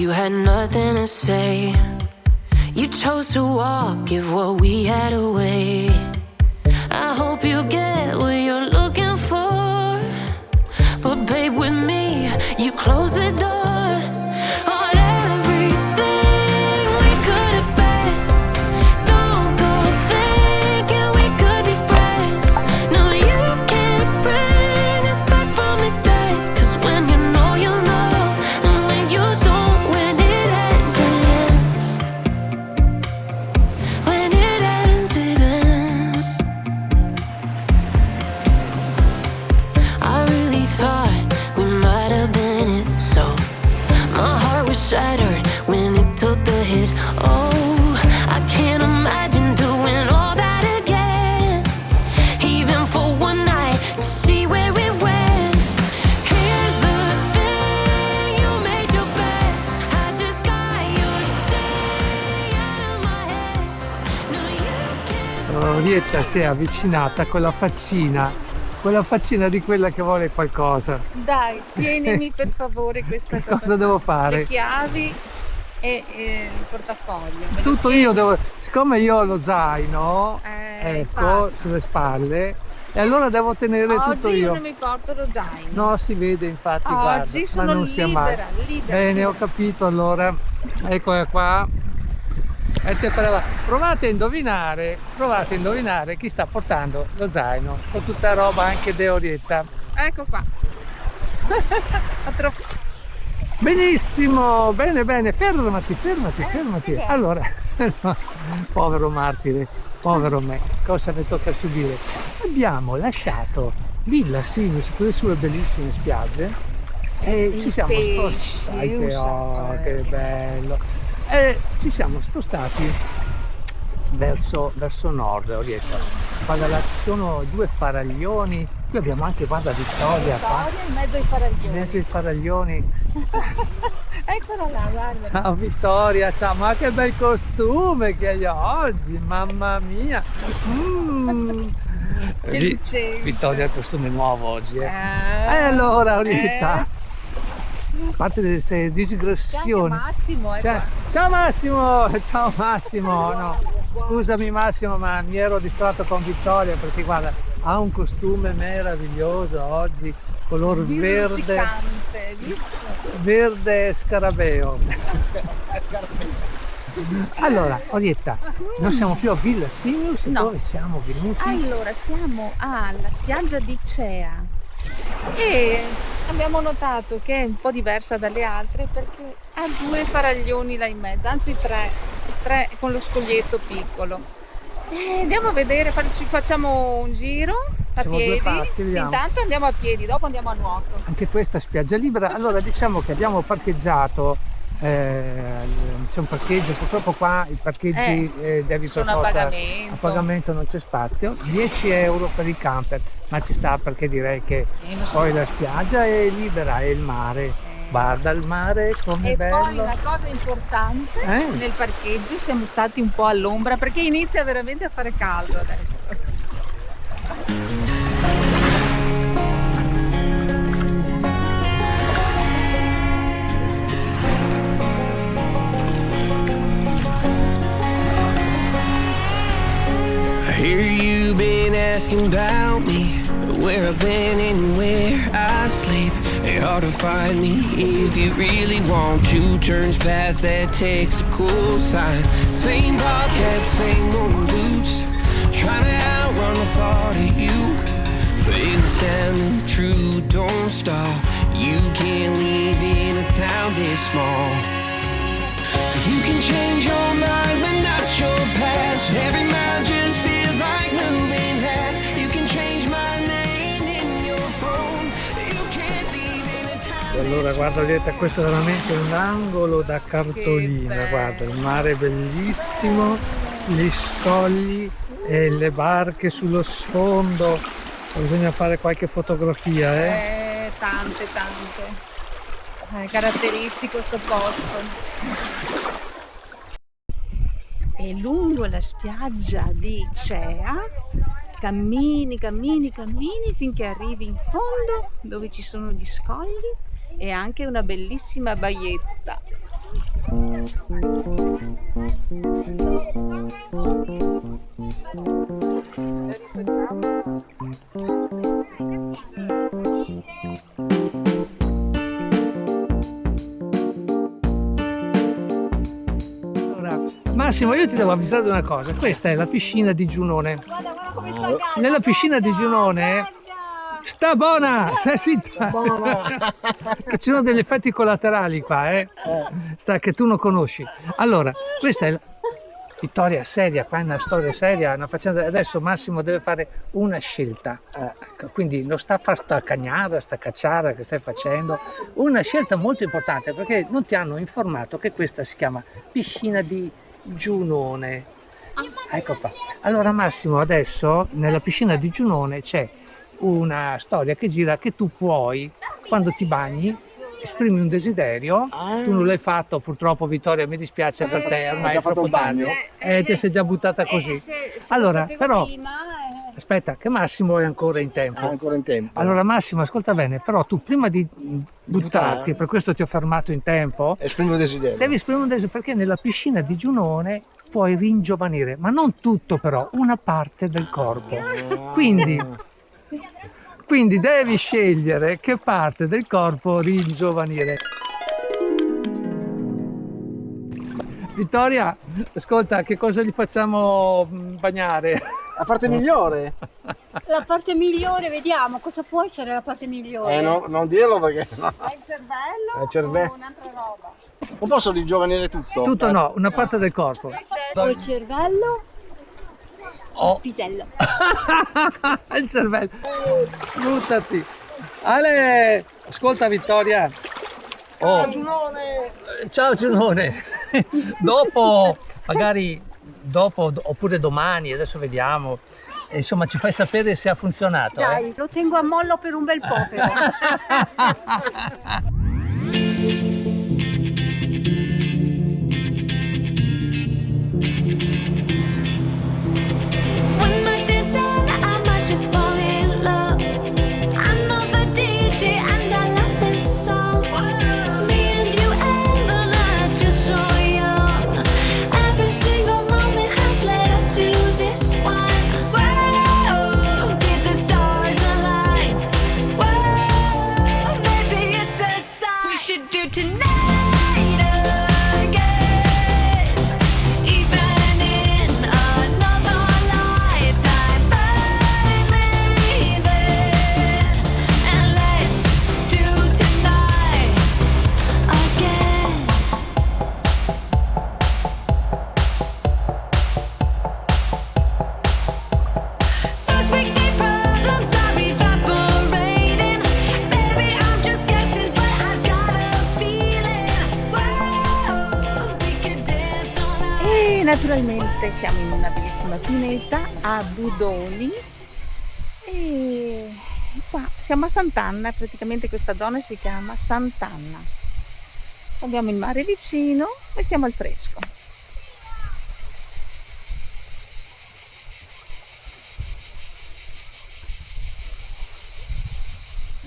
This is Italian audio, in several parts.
you had nothing to say. You chose to walk, give what we had away. I hope you get what you're looking for, but babe, with me, you close the door on everything we could have been. Don't go thinking we could be friends. No, you can't bring us back from the dead. 'Cause when you know, and when you don't, when it ends, it ends. When it ends, it ends. I really thought we might have been it, so my heart was shattered when it took the hit. Oh, I can't imagine doing all that again, even for one night, to see where it went. Here's the thing, you made your bed, I just got your stay out of my head. No, you can't. Orietta si è avvicinata con la faccina. Quella faccina di quella che vuole qualcosa. Dai, tienimi per favore questa cosa. Cosa devo fare? Le chiavi e il portafoglio. Me lo Tutto tieni? io devo. Siccome io ho lo zaino, ecco, infatti. sulle spalle, e allora devo tenere tutto Oggi io io. non mi porto lo zaino. No, si vede infatti, Oggi guarda, sono ma non sia mai. libera. Bene, ho capito, allora. Eccola qua. Provate a indovinare chi sta portando lo zaino con tutta roba anche di Orietta. Ecco qua. Benissimo, bene, fermati. cos'è? Allora, povero martire, povero me, cosa mi tocca subire? Abbiamo lasciato Villa Simius con le sue bellissime spiagge e ci siamo spostati. Che bello! E ci siamo spostati verso nord, Orietta. Guarda, là ci sono due faraglioni. Qui abbiamo anche, guarda, Vittoria qua. In mezzo ai faraglioni. In mezzo ai faraglioni. Eccola là, guarda. Ciao Vittoria, ciao, ma che bel costume che hai oggi, mamma mia. Che lucente. Vittoria ha il costume nuovo oggi, E allora, Orietta, a parte queste digressioni. Massimo, Ciao Massimo, no, scusami Massimo, ma mi ero distratto con Vittoria perché guarda, ha un costume meraviglioso oggi, color verde scarabeo. Allora, Orietta, non siamo più a Villa Simius, No. dove siamo venuti? Allora, siamo alla spiaggia di Cea e abbiamo notato che è un po' diversa dalle altre perché ha due faraglioni là in mezzo, anzi tre con lo scoglietto piccolo. E andiamo a vedere, ci facciamo un giro a Facciamo due piedi. passi, Sì, vediamo. intanto andiamo a piedi, dopo andiamo a nuoto. Anche questa spiaggia libera. Allora, diciamo che abbiamo parcheggiato, c'è un parcheggio, purtroppo qua i parcheggi devi per sono a forza- pagamento. a pagamento non c'è spazio, 10 euro per il camper, ma ci sta perché direi che poi la spiaggia è libera e il mare, guarda il mare com'è E bello. poi una cosa importante, nel parcheggio siamo stati un po' all'ombra perché inizia veramente a fare caldo adesso. I hear you been asking about me, where I've been and where I sleep. It's hard to find me if you really want to. Turns past, that takes a cool sign. Same podcast, same old boots, trying to outrun the thought of you. But in this town of true, don't stall. You can't live in a town this small. You can change your mind, but not your past. Every mile just feels like moving half. You can change my name in your phone. You can't leave in a town. Allora guarda Orietta, questo è veramente un angolo da cartolina, bello. guarda, il mare è bellissimo, gli scogli e le barche sullo sfondo, bisogna fare qualche fotografia, Tante. È caratteristico sto posto. E lungo la spiaggia di Cea cammini finché arrivi in fondo dove ci sono gli scogli e anche una bellissima baietta. Massimo, io ti devo avvisare di una cosa, questa è la piscina di Giunone. Guarda come sta Gaglia. Nella piscina di Giunone Gaglia. sta buona, stai zitta. Che ci sono degli effetti collaterali qua, che tu non conosci. Allora, questa è la Vittoria seria, qua è una storia seria, una faccenda. Adesso Massimo deve fare una scelta, quindi non sta a fare sta cagnara, sta cacciara che stai facendo, una scelta molto importante perché non ti hanno informato che questa si chiama piscina di Giunone. Ecco qua. Allora Massimo, adesso nella piscina di Giunone c'è una storia che gira che tu puoi, quando ti bagni, esprimi un desiderio. Tu non l'hai fatto purtroppo, Vittoria, mi dispiace per te, ormai è troppo tardi. Ti sei già buttata così. Allora, però, aspetta, che Massimo è ancora in tempo. Ancora in tempo. Allora Massimo, ascolta bene, però tu prima di buttarti, per questo ti ho fermato in tempo, Esprimo un desiderio. devi esprimere un desiderio perché nella piscina di Giunone puoi ringiovanire, ma non tutto però, una parte del corpo. Quindi devi scegliere che parte del corpo ringiovanire. Vittoria, ascolta, che cosa gli facciamo bagnare? La parte migliore? La parte migliore, vediamo cosa può essere la parte migliore. No, non dirlo perché no. È il cervello È il cervello. o un'altra roba? Non posso ringiovanire tutto. Tutto no, una parte del corpo. O il cervello o il pisello. Il cervello. Buttati. Ale, ascolta Vittoria. Oh. Ciao Giunone. Dopo, magari dopo oppure domani, adesso vediamo. Insomma, ci fai sapere se ha funzionato. Dai, lo tengo a mollo per un bel po' però. When my day's done, I might just fall in love. I know the DJ and I love this song. Me and you and the night feel so young. Every single moment has led up to this one. Whoa, did the stars align? Whoa, maybe it's a sign. We should do tonight again. Even in another lifetime, find me there. And let's do tonight again. Those weekday problems are evaporating. Maybe I'm just guessing, but I've got a feeling. Whoa, we could dance all night. E naturalmente siamo in una bellissima pineta a Budoni e qua siamo a Sant'Anna, praticamente questa zona si chiama Sant'Anna. Abbiamo il mare vicino e stiamo al fresco.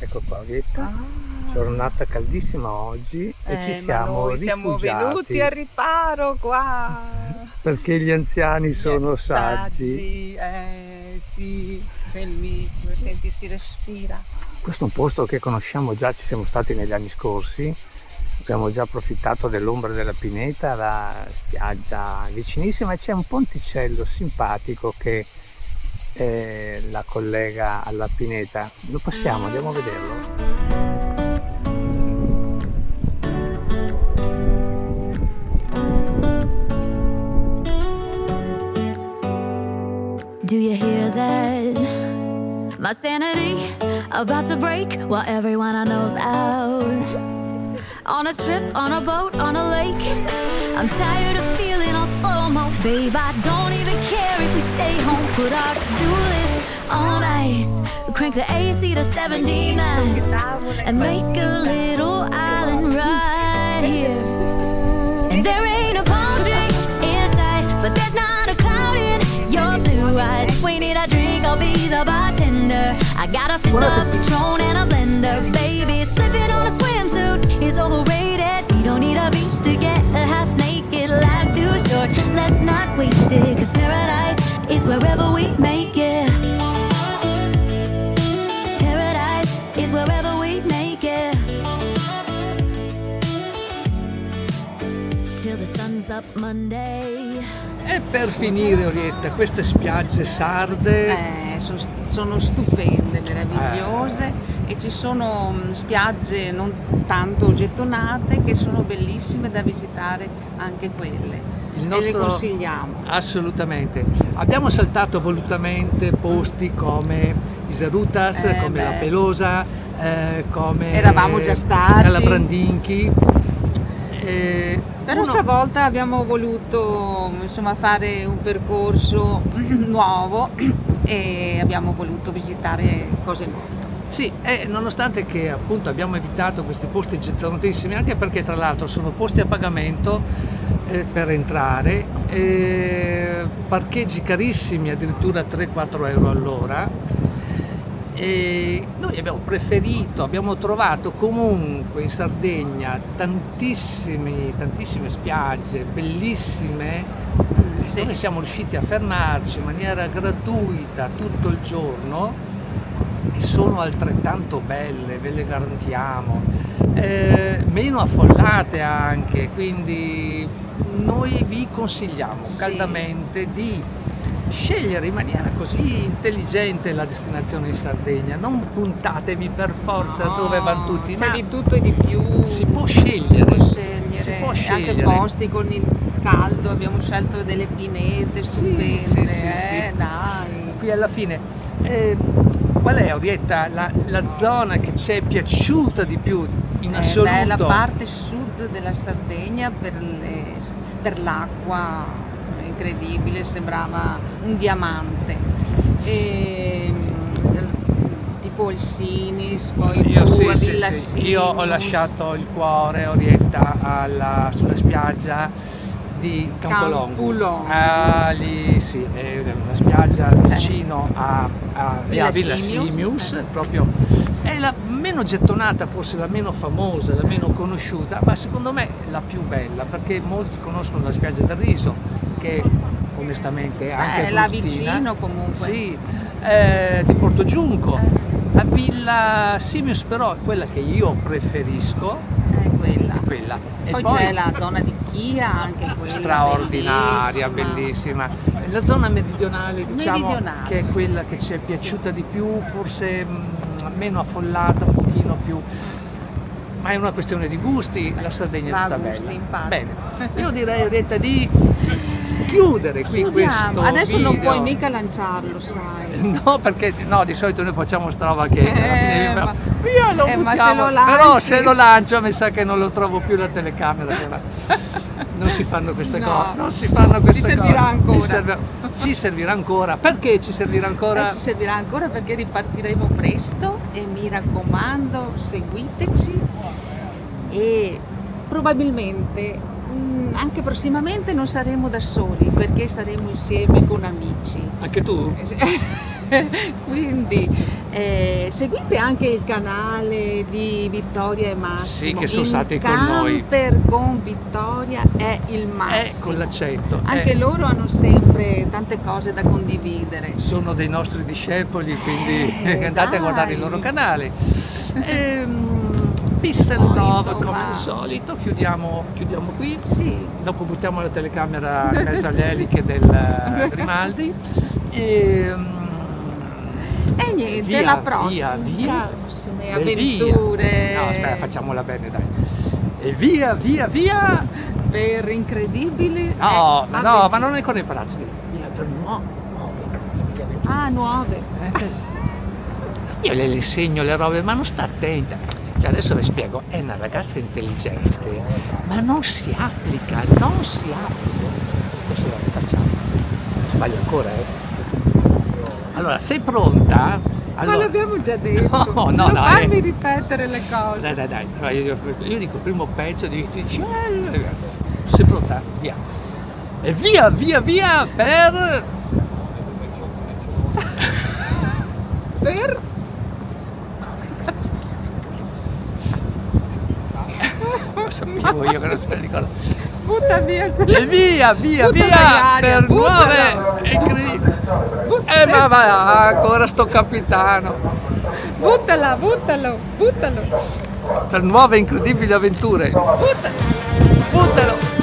Ecco qua, Vieta. Giornata caldissima oggi e ci siamo noi siamo rifugiati venuti a riparo qua. perché gli anziani sono saggi. Sì, bellissimo, senti, si respira. Questo è un posto che conosciamo già, ci siamo stati negli anni scorsi, abbiamo già approfittato dell'ombra della pineta, la spiaggia vicinissima, e c'è un ponticello simpatico che la collega alla pineta. Lo passiamo, andiamo a vederlo. Do you hear that? My sanity about to break while everyone I know's out. On a trip, on a boat, on a lake. I'm tired of feeling on FOMO, babe. I don't even care if we stay home. Put our to-do list on ice. Crank the AC to 79 and make a little island right here. And there ain't a palm tree in sight, but there's not a cloud in your blue eyes. If we need a drink, I'll be the bartender. I got a fifth of Patron and a blender. Baby, slipping on a swimsuit is overrated. We Don't need a beach to get a half naked. Life's too short, let's not waste it. 'Cause paradise is wherever we make it. Paradise is wherever we make it. Till the sun's up Monday. E per finire, Orietta, queste spiagge sarde, Sono stupende, meravigliose e ci sono spiagge non tanto gettonate che sono bellissime da visitare anche quelle. il E le nostro... consigliamo. Assolutamente. Abbiamo saltato volutamente posti come Iserutas, come beh. La Pelosa, come Eravamo già stati. Calabrandinchi. Però stavolta abbiamo voluto insomma fare un percorso nuovo e abbiamo voluto visitare cose nuove. Sì, nonostante che appunto abbiamo evitato questi posti gettonatissimi, anche perché tra l'altro sono posti a pagamento per entrare, parcheggi carissimi, addirittura 3-4 euro all'ora. E noi abbiamo trovato comunque in Sardegna tantissime spiagge bellissime, dove siamo riusciti a fermarci in maniera gratuita tutto il giorno e sono altrettanto belle, ve le garantiamo, meno affollate anche, quindi noi vi consigliamo caldamente di scegliere in maniera così intelligente la destinazione in Sardegna, non puntatevi per forza dove vanno tutti, C'è ma di tutto e di più. si può scegliere, Si può scegliere. Anche posti con il caldo, abbiamo scelto delle pinete stupende, sì. dai. Qui alla fine, qual è, Orietta, la zona che ci è piaciuta di più in assoluto? La parte sud della Sardegna per l'acqua incredibile, sembrava un diamante. Tipo il Sinis, poi Io, giù sì, a sì, Villa sì. Simus. Io ho lasciato il cuore, Orietta, sulla spiaggia di Campolongo. Lì sì, è una spiaggia vicino a Villa Simius, proprio è la meno gettonata, forse la meno famosa, la meno conosciuta, ma secondo me la più bella, perché molti conoscono la spiaggia del Riso, che onestamente è anche là bruttina. vicino comunque. Sì, di Porto Giunco. A Villa Simius però è quella che io preferisco. Quella. E Poi c'è la zona di Chia, anche quella straordinaria, bellissima. La zona meridionale, diciamo, Meridionale, che è quella che ci è piaciuta di più, forse meno affollata, un pochino più, ma è una questione di gusti. La Sardegna è tutta bella. Infatti. Bene, io direi, Orietta, di chiudere qui questo Adesso non video. puoi mica lanciarlo, sai. No, perché di solito noi facciamo sta roba che alla fine io lo ma buttiamo, se lo lanci... però se lo lancio mi sa che non lo trovo più la telecamera. Non si fanno queste cose, non si fanno queste cose. servirà ancora. Ci servirà ancora. Perché ci servirà ancora? Ci servirà ancora perché ripartiremo presto e mi raccomando, seguiteci e probabilmente anche prossimamente non saremo da soli perché saremo insieme con amici. Anche tu? Quindi seguite anche il canale di Vittoria e Massimo. Sì, che sono stati con noi. Camper con Vittoria è il massimo. Con l'accento. Anche loro hanno sempre tante cose da condividere. Sono dei nostri discepoli, quindi andate a guardare il loro canale. Peace and love, come al solito, chiudiamo qui. Sì. Dopo buttiamo la telecamera in mezzo alle eliche del Grimaldi. E niente, via, la prossima. via. Prossime E avventure. via. No, aspetta, facciamola bene, dai. E via. Per incredibili. No, ma non è con i palazzi. Via per nuove. Nuove. Io le segno le robe, ma non sta attenta. Cioè adesso le spiego, è una ragazza intelligente, ma non si applica. Adesso la rifacciamo. Sbaglio ancora, Allora, sei pronta? Ma l'abbiamo già detto. No, non farmi ripetere le cose. Dai. Allora, io dico il primo pezzo, tu dici, sei pronta? Via. E via per... Per? Sappiamo. dicevo io che non se ne ricordo. Butta via E quella. via, via, Buttala in via, aria, per buttala. nuove incredibili. Ma va, ancora sto capitano. Buttala, buttalo, buttalo. Per nuove incredibili avventure. Buttalo. Buttalo.